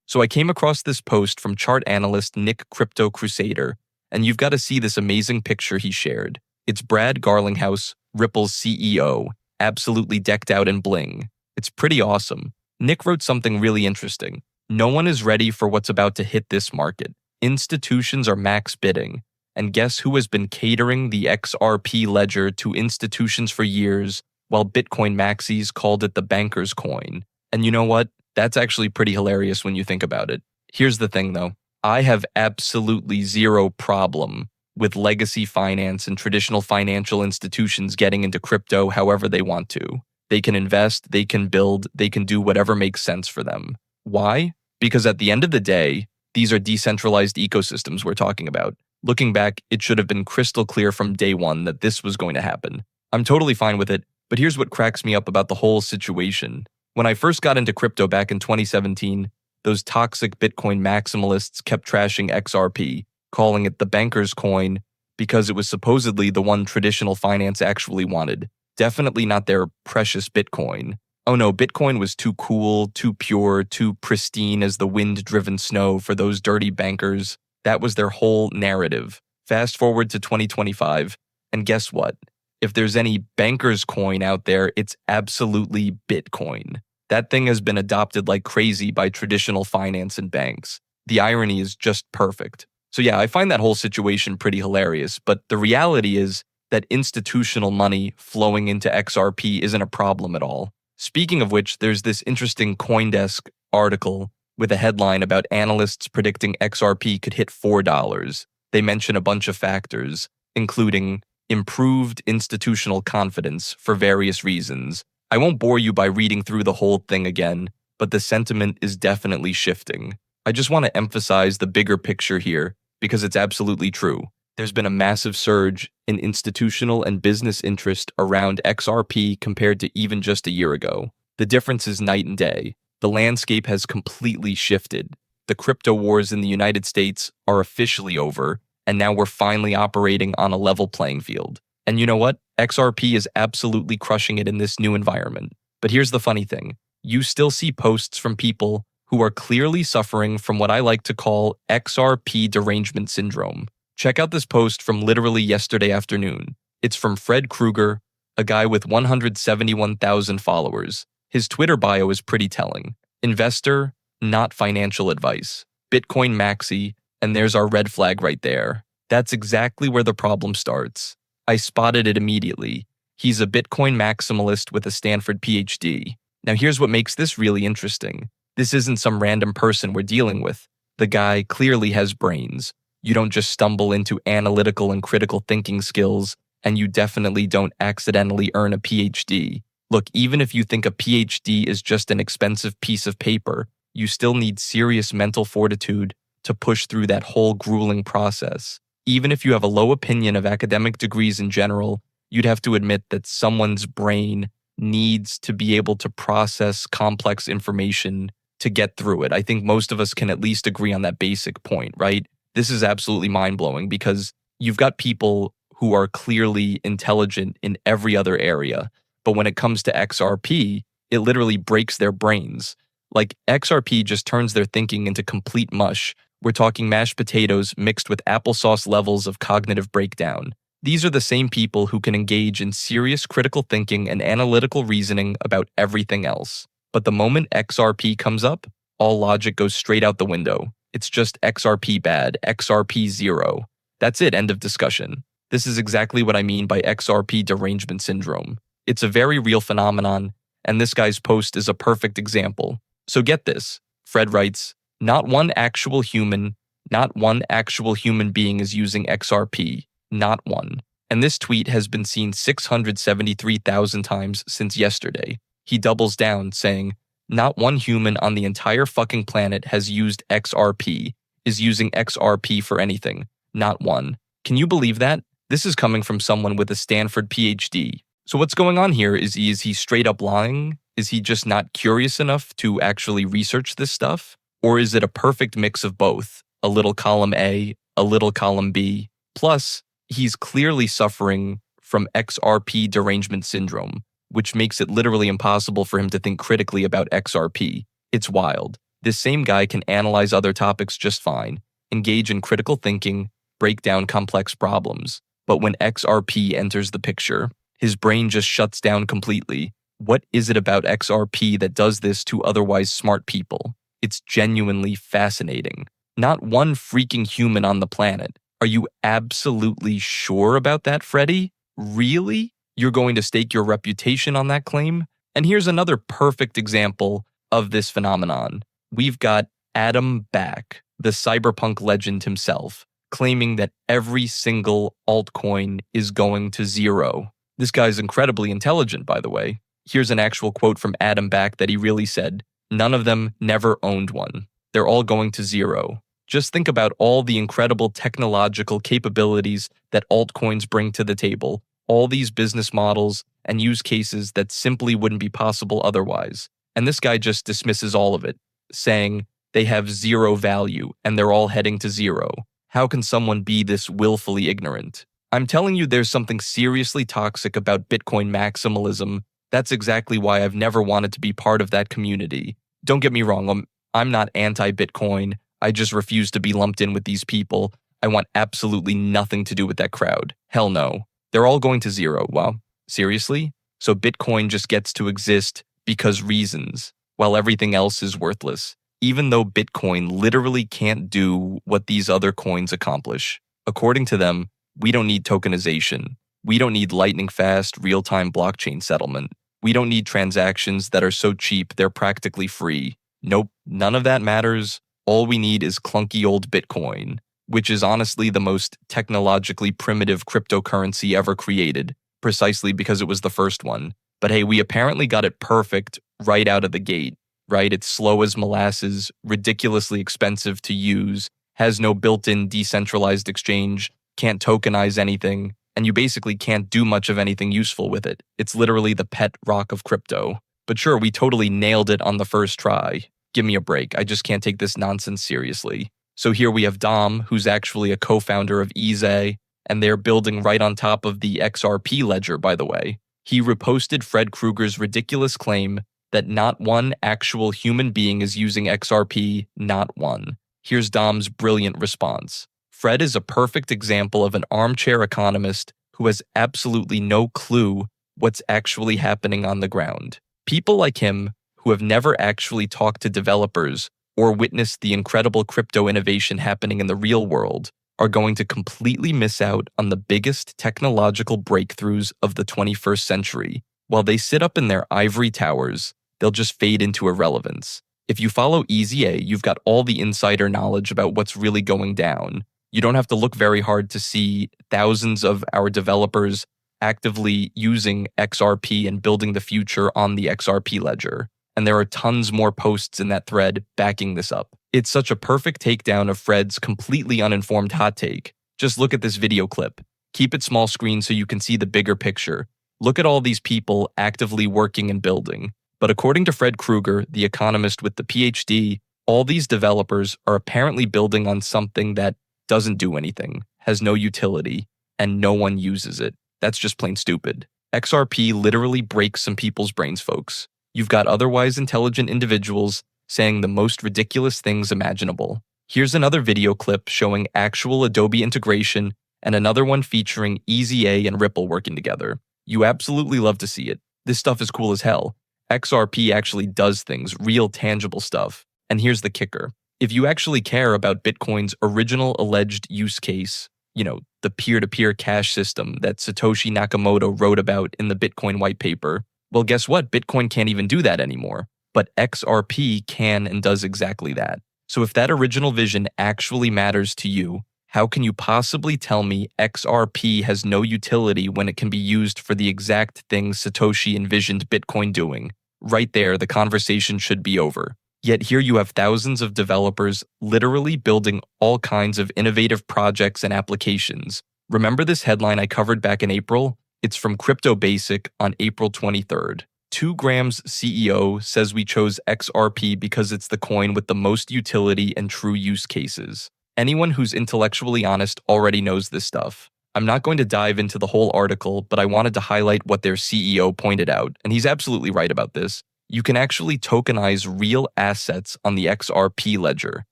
So I came across this post from chart analyst Nick Crypto Crusader, and you've got to see this amazing picture he shared. It's Brad Garlinghouse, Ripple's CEO, absolutely decked out in bling. It's pretty awesome. Nick wrote something really interesting. No one is ready for what's about to hit this market. Institutions are max bidding. And guess who has been catering the XRP ledger to institutions for years, while Bitcoin maxis called it the banker's coin? And you know what? That's actually pretty hilarious when you think about it. Here's the thing though. I have absolutely zero problem with legacy finance and traditional financial institutions getting into crypto however they want to. They can invest, they can build, they can do whatever makes sense for them. Why? Because at the end of the day, these are decentralized ecosystems we're talking about. Looking back, it should have been crystal clear from day one that this was going to happen. I'm totally fine with it, but here's what cracks me up about the whole situation. When I first got into crypto back in 2017, those toxic Bitcoin maximalists kept trashing XRP, calling it the banker's coin because it was supposedly the one traditional finance actually wanted. Definitely not their precious Bitcoin. Oh no, Bitcoin was too cool, too pure, too pristine as the wind-driven snow for those dirty bankers. That was their whole narrative. Fast forward to 2025, and guess what? If there's any banker's coin out there, it's absolutely Bitcoin. That thing has been adopted like crazy by traditional finance and banks. The irony is just perfect. So yeah, I find that whole situation pretty hilarious, but the reality is that institutional money flowing into XRP isn't a problem at all. Speaking of which, there's this interesting CoinDesk article with a headline about analysts predicting XRP could hit $4. They mention a bunch of factors, including improved institutional confidence for various reasons. I won't bore you by reading through the whole thing again, but the sentiment is definitely shifting. I just want to emphasize the bigger picture here because it's absolutely true. There's been a massive surge in institutional and business interest around XRP compared to even just a year ago. The difference is night and day. The landscape has completely shifted. The crypto wars in the United States are officially over, and now we're finally operating on a level playing field. And you know what? XRP is absolutely crushing it in this new environment. But here's the funny thing. You still see posts from people who are clearly suffering from what I like to call XRP derangement syndrome. Check out this post from literally yesterday afternoon. It's from Fred Krueger, a guy with 171,000 followers. His Twitter bio is pretty telling. Investor, not financial advice. Bitcoin maxi, and there's our red flag right there. That's exactly where the problem starts. I spotted it immediately. He's a Bitcoin maximalist with a Stanford PhD. Now here's what makes this really interesting. This isn't some random person we're dealing with. The guy clearly has brains. You don't just stumble into analytical and critical thinking skills, and you definitely don't accidentally earn a PhD. Look, even if you think a PhD is just an expensive piece of paper, you still need serious mental fortitude to push through that whole grueling process. Even if you have a low opinion of academic degrees in general, you'd have to admit that someone's brain needs to be able to process complex information to get through it. I think most of us can at least agree on that basic point, right? This is absolutely mind-blowing because you've got people who are clearly intelligent in every other area, but when it comes to XRP, it literally breaks their brains. Like, XRP just turns their thinking into complete mush. We're talking mashed potatoes mixed with applesauce levels of cognitive breakdown. These are the same people who can engage in serious critical thinking and analytical reasoning about everything else. But the moment XRP comes up, all logic goes straight out the window. It's just XRP bad, XRP zero. That's it, end of discussion. This is exactly what I mean by XRP derangement syndrome. It's a very real phenomenon, and this guy's post is a perfect example. So get this. Fred writes, not one actual human being is using XRP. Not one. And this tweet has been seen 673,000 times since yesterday. He doubles down, saying, not one human on the entire fucking planet has used XRP, is using XRP for anything. Not one. Can you believe that? This is coming from someone with a Stanford PhD. So what's going on here? Is he straight up lying? Is he just not curious enough to actually research this stuff? Or is it a perfect mix of both? A little column A, a little column B? Plus, he's clearly suffering from XRP derangement syndrome, which makes it literally impossible for him to think critically about XRP. It's wild. This same guy can analyze other topics just fine, engage in critical thinking, break down complex problems. But when XRP enters the picture, his brain just shuts down completely. What is it about XRP that does this to otherwise smart people? It's genuinely fascinating. Not one freaking human on the planet. Are you absolutely sure about that, Freddy? Really? You're going to stake your reputation on that claim? And here's another perfect example of this phenomenon. We've got Adam Back, the cyberpunk legend himself, claiming that every single altcoin is going to zero. This guy's incredibly intelligent, by the way. Here's an actual quote from Adam Back that he really said, "None of them never owned one. They're all going to zero." Just think about all the incredible technological capabilities that altcoins bring to the table, all these business models and use cases that simply wouldn't be possible otherwise. And this guy just dismisses all of it, saying they have zero value and they're all heading to zero. How can someone be this willfully ignorant? I'm telling you, there's something seriously toxic about Bitcoin maximalism. That's exactly why I've never wanted to be part of that community. Don't get me wrong, I'm not anti-Bitcoin. I just refuse to be lumped in with these people. I want absolutely nothing to do with that crowd. Hell no. They're all going to zero. Wow. Seriously? So Bitcoin just gets to exist because reasons, while everything else is worthless, even though Bitcoin literally can't do what these other coins accomplish. According to them, we don't need tokenization. We don't need lightning-fast, real-time blockchain settlement. We don't need transactions that are so cheap they're practically free. Nope, none of that matters. All we need is clunky old Bitcoin, which is honestly the most technologically primitive cryptocurrency ever created, precisely because it was the first one. But hey, we apparently got it perfect right out of the gate, right? It's slow as molasses, ridiculously expensive to use, has no built-in decentralized exchange, can't tokenize anything, and you basically can't do much of anything useful with it. It's literally the pet rock of crypto. But sure, we totally nailed it on the first try. Give me a break. I just can't take this nonsense seriously. So here we have Dom, who's actually a co-founder of Ease, and they're building right on top of the XRP ledger, by the way. He reposted Fred Krueger's ridiculous claim that not one actual human being is using XRP, not one. Here's Dom's brilliant response. Fred is a perfect example of an armchair economist who has absolutely no clue what's actually happening on the ground. People like him, who have never actually talked to developers or witnessed the incredible crypto innovation happening in the real world, are going to completely miss out on the biggest technological breakthroughs of the 21st century. While they sit up in their ivory towers, they'll just fade into irrelevance. If you follow Easy, you've got all the insider knowledge about what's really going down. You don't have to look very hard to see thousands of our developers actively using XRP and building the future on the XRP ledger. And there are tons more posts in that thread backing this up. It's such a perfect takedown of Fred's completely uninformed hot take. Just look at this video clip. Keep it small screen so you can see the bigger picture. Look at all these people actively working and building. But according to Fred Krueger, the economist with the PhD, all these developers are apparently building on something that doesn't do anything, has no utility, and no one uses it. That's just plain stupid. XRP literally breaks some people's brains, folks. You've got otherwise intelligent individuals saying the most ridiculous things imaginable. Here's another video clip showing actual Adobe integration and another one featuring Easy and Ripple working together. You absolutely love to see it. This stuff is cool as hell. XRP actually does things, real tangible stuff. And here's the kicker. If you actually care about Bitcoin's original alleged use case, the peer-to-peer cash system that Satoshi Nakamoto wrote about in the Bitcoin white paper, well, guess what? Bitcoin can't even do that anymore. But XRP can and does exactly that. So if that original vision actually matters to you, how can you possibly tell me XRP has no utility when it can be used for the exact things Satoshi envisioned Bitcoin doing? Right there, the conversation should be over. Yet here you have thousands of developers literally building all kinds of innovative projects and applications. Remember this headline I covered back in April? It's from Crypto Basic on April 23rd. 2Gram's CEO says we chose XRP because it's the coin with the most utility and true use cases. Anyone who's intellectually honest already knows this stuff. I'm not going to dive into the whole article, but I wanted to highlight what their CEO pointed out, and he's absolutely right about this. You can actually tokenize real assets on the XRP ledger.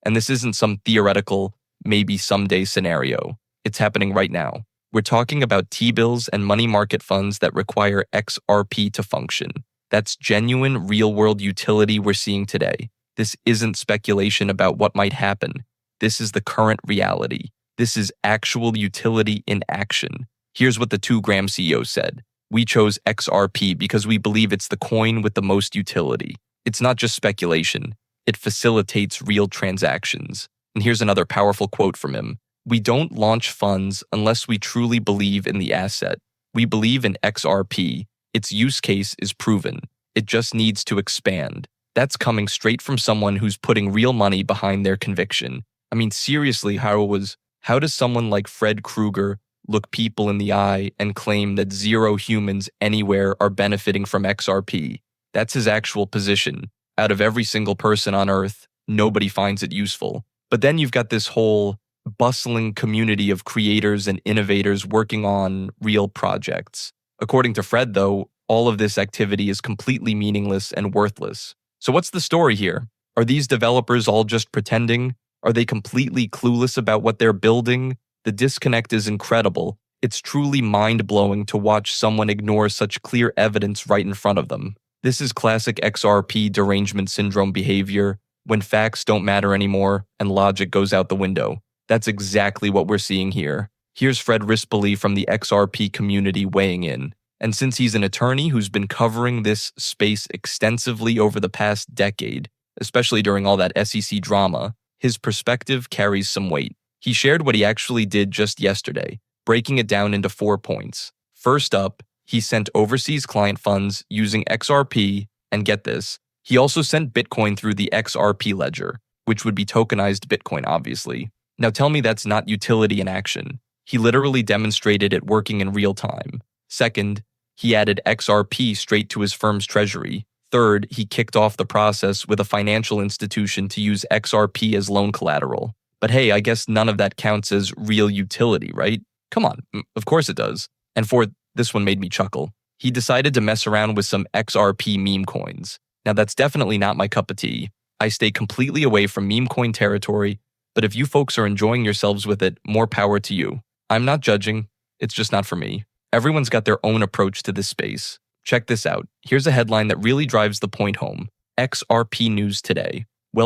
And this isn't some theoretical, maybe someday scenario. It's happening right now. We're talking about T-bills and money market funds that require XRP to function. That's genuine real-world utility we're seeing today. This isn't speculation about what might happen. This is the current reality. This is actual utility in action. Here's what the 2gram CEO said. We chose XRP because we believe it's the coin with the most utility. It's not just speculation. It facilitates real transactions. And here's another powerful quote from him. We don't launch funds unless we truly believe in the asset. We believe in XRP. Its use case is proven. It just needs to expand. That's coming straight from someone who's putting real money behind their conviction. I mean, seriously, how does someone like Fred Krueger look people in the eye and claim that 0 humans anywhere are benefiting from XRP? That's his actual position. Out of every single person on Earth, nobody finds it useful. But then you've got this whole bustling community of creators and innovators working on real projects. According to Fred, though, all of this activity is completely meaningless and worthless. So what's the story here? Are these developers all just pretending? Are they completely clueless about what they're building? The disconnect is incredible. It's truly mind-blowing to watch someone ignore such clear evidence right in front of them. This is classic XRP derangement syndrome behavior, when facts don't matter anymore and logic goes out the window. That's exactly what we're seeing here. Here's Fred Rispoli from the XRP community weighing in. And since he's an attorney who's been covering this space extensively over the past decade, especially during all that SEC drama, his perspective carries some weight. He shared what he actually did just yesterday, breaking it down into 4 points. First up, he sent overseas client funds using XRP, and get this, he also sent Bitcoin through the XRP ledger, which would be tokenized Bitcoin, obviously. Now tell me that's not utility in action. He literally demonstrated it working in real time. Second, he added XRP straight to his firm's treasury. Third, he kicked off the process with a financial institution to use XRP as loan collateral. But hey, I guess none of that counts as real utility, right? Come on, of course it does. And fourth, this one made me chuckle. He decided to mess around with some XRP meme coins. Now that's definitely not my cup of tea. I stay completely away from meme coin territory, but if you folks are enjoying yourselves with it, more power to you. I'm not judging, it's just not for me. Everyone's got their own approach to this space. Check this out. Here's a headline that really drives the point home. XRP news today.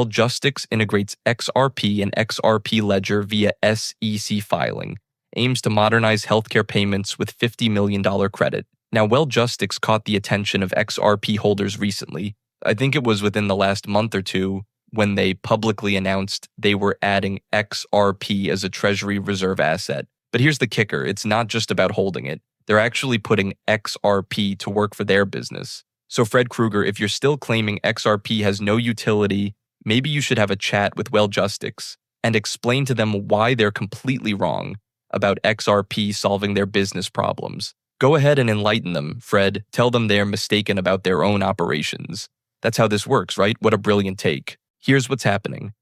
Justice integrates XRP and XRP ledger via SEC filing. Aims to modernize healthcare payments with $50 million credit. Now, Justice caught the attention of XRP holders recently. I think it was within the last month or two when they publicly announced they were adding XRP as a treasury reserve asset. But here's the kicker. It's not just about holding it. They're actually putting XRP to work for their business. So Fred Krueger, if you're still claiming XRP has no utility, maybe you should have a chat with Justice and explain to them why they're completely wrong about XRP solving their business problems. Go ahead and enlighten them, Fred. Tell them they're mistaken about their own operations. That's how this works, right? What a brilliant take. Here's what's happening.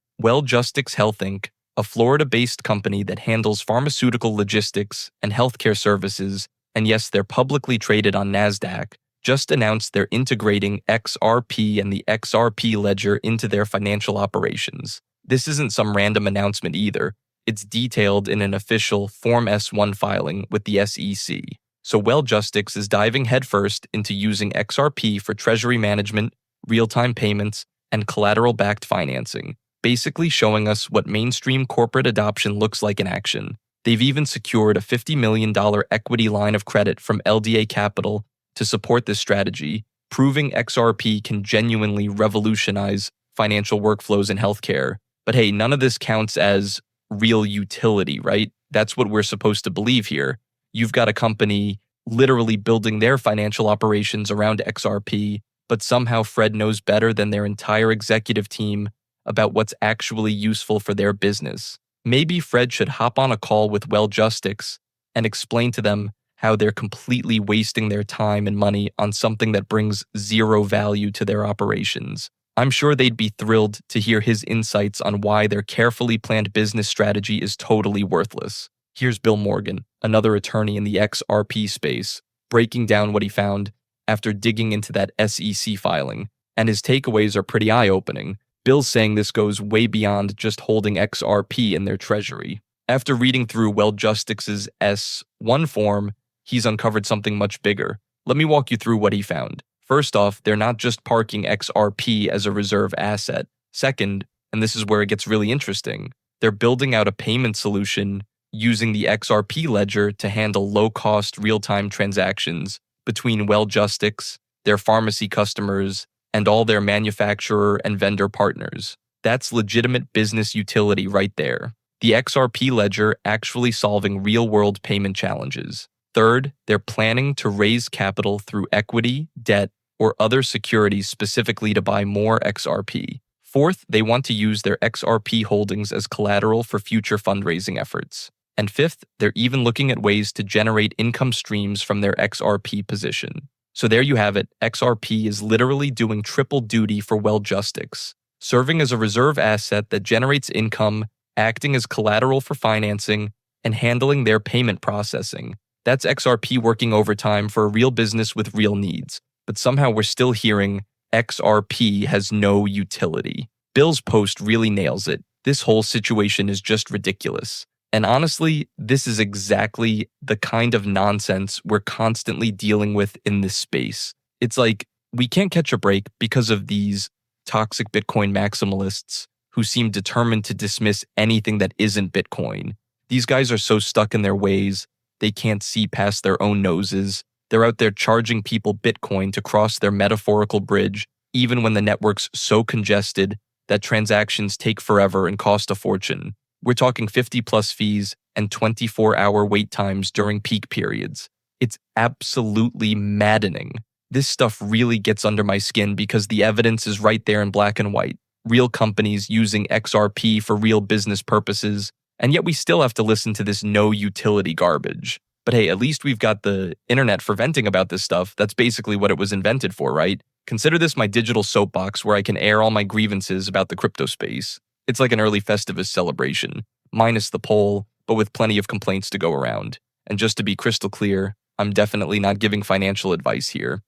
Justice Health Inc., a Florida-based company that handles pharmaceutical logistics and healthcare services, and yes, they're publicly traded on NASDAQ, just announced they're integrating XRP and the XRP ledger into their financial operations. This isn't some random announcement either. It's detailed in an official Form S-1 filing with the SEC. So Justice is diving headfirst into using XRP for treasury management, real-time payments, and collateral-backed financing, basically showing us what mainstream corporate adoption looks like in action. They've even secured a $50 million equity line of credit from LDA Capital to support this strategy, proving XRP can genuinely revolutionize financial workflows in healthcare. But hey, none of this counts as real utility, right? That's what we're supposed to believe here. You've got a company literally building their financial operations around XRP, but somehow Fred knows better than their entire executive team about what's actually useful for their business. Maybe Fred should hop on a call with Justice and explain to them how they're completely wasting their time and money on something that brings zero value to their operations. I'm sure they'd be thrilled to hear his insights on why their carefully planned business strategy is totally worthless. Here's Bill Morgan, another attorney in the XRP space, breaking down what he found after digging into that SEC filing. And his takeaways are pretty eye-opening. Bill's saying this goes way beyond just holding XRP in their treasury. After reading through WellJustice's S1 form, he's uncovered something much bigger. Let me walk you through what he found. First off, they're not just parking XRP as a reserve asset. Second, and this is where it gets really interesting, they're building out a payment solution using the XRP ledger to handle low-cost real-time transactions between WellJustice, their pharmacy customers, and all their manufacturer and vendor partners. That's legitimate business utility right there. The XRP ledger actually solving real-world payment challenges. Third, they're planning to raise capital through equity, debt, or other securities specifically to buy more XRP. Fourth, they want to use their XRP holdings as collateral for future fundraising efforts. And fifth, they're even looking at ways to generate income streams from their XRP position. So there you have it. XRP is literally doing triple duty for WellJustice, serving as a reserve asset that generates income, acting as collateral for financing, and handling their payment processing. That's XRP working overtime for a real business with real needs. But somehow we're still hearing XRP has no utility. Bill's post really nails it. This whole situation is just ridiculous. And honestly, this is exactly the kind of nonsense we're constantly dealing with in this space. It's like we can't catch a break because of these toxic Bitcoin maximalists who seem determined to dismiss anything that isn't Bitcoin. These guys are so stuck in their ways, they can't see past their own noses. They're out there charging people Bitcoin to cross their metaphorical bridge, even when the network's so congested that transactions take forever and cost a fortune. We're talking 50+ fees and 24-hour wait times during peak periods. It's absolutely maddening. This stuff really gets under my skin because the evidence is right there in black and white. Real companies using XRP for real business purposes, and yet we still have to listen to this no utility garbage. But hey, at least we've got the internet for venting about this stuff. That's basically what it was invented for, right? Consider this my digital soapbox where I can air all my grievances about the crypto space. It's like an early Festivus celebration, minus the poll, but with plenty of complaints to go around. And just to be crystal clear, I'm definitely not giving financial advice here.